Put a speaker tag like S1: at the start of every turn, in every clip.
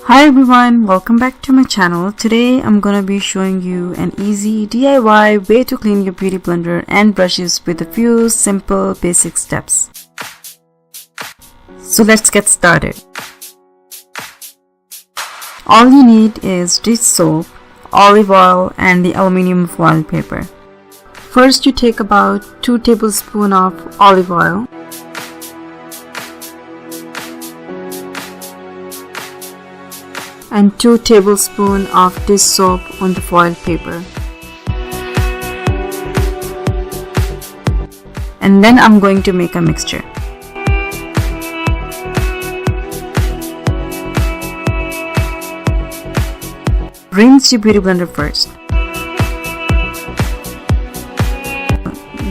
S1: Hi everyone, welcome back to my channel. Today I'm gonna be showing you an easy DIY way to clean your beauty blender and brushes with a few simple basic steps. So let's get started. All you need is dish soap, olive oil and the aluminum foil paper. First you take about 2 tablespoons of olive oil. And 2 tablespoons of dish soap on the foil paper. And then I'm going to make a mixture. Rinse your beauty blender first.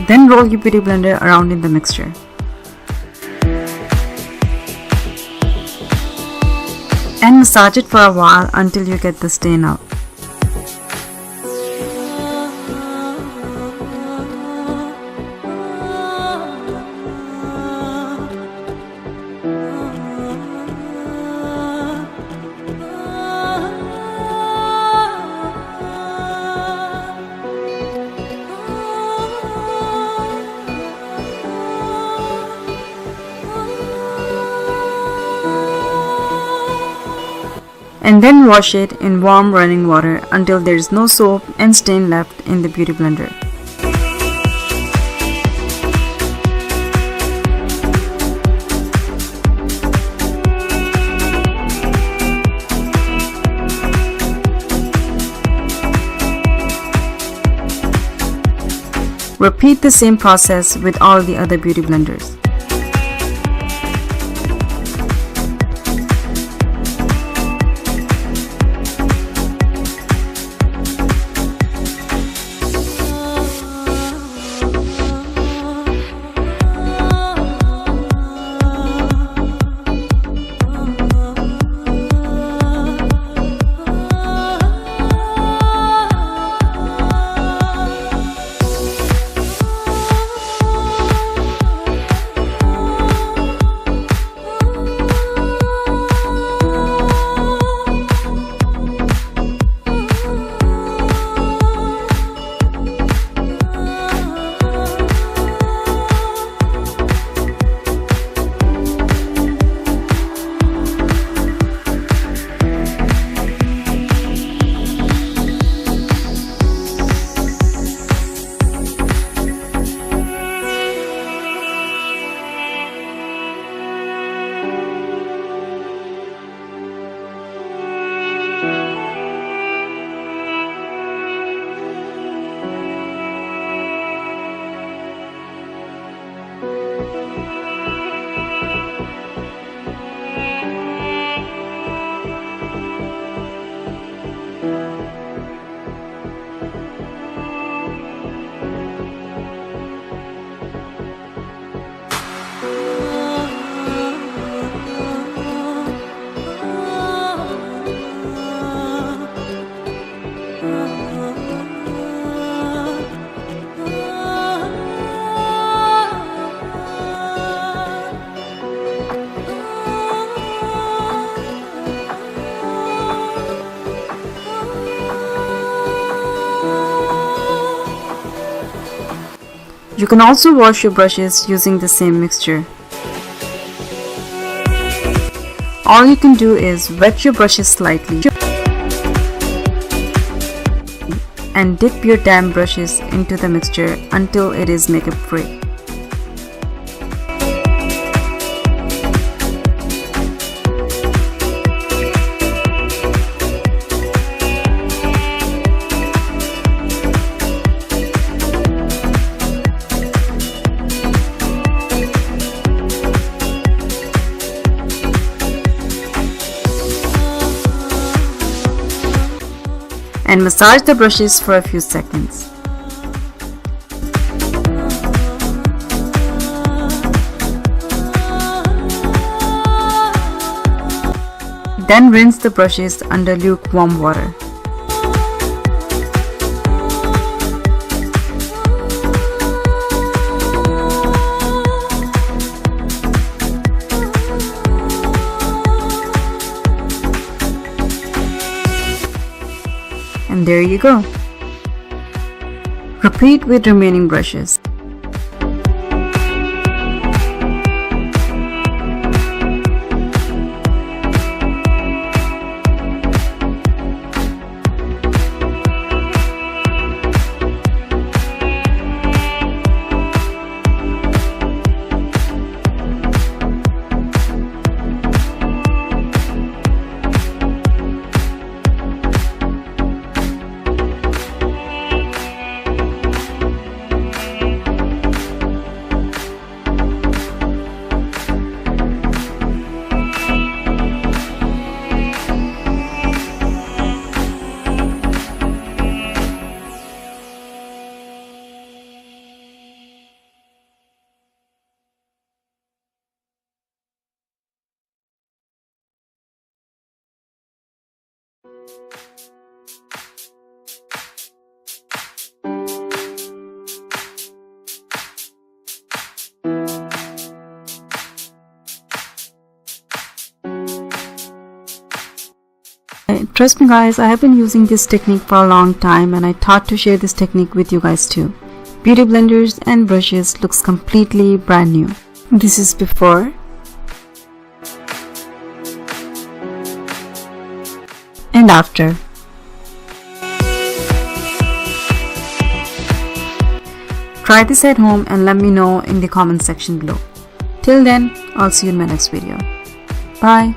S1: Then roll your beauty blender around in the mixture. And massage it for a while until you get the stain out. And then wash it in warm running water until there is no soap and stain left in the beauty blender. Repeat the same process with all the other beauty blenders. You can also wash your brushes using the same mixture. All you can do is wet your brushes slightly and dip your damp brushes into the mixture until it is makeup free. And massage the brushes for a few seconds. Then rinse the brushes under lukewarm water. and there you go. Repeat with remaining brushes. Trust me guys, I have been using this technique for a long time and I thought to share this technique with you guys too. Beauty blenders and brushes looks completely brand new. This is before and after. Try this at home and let me know in the comment section below. Till then, I'll see you in my next video. Bye.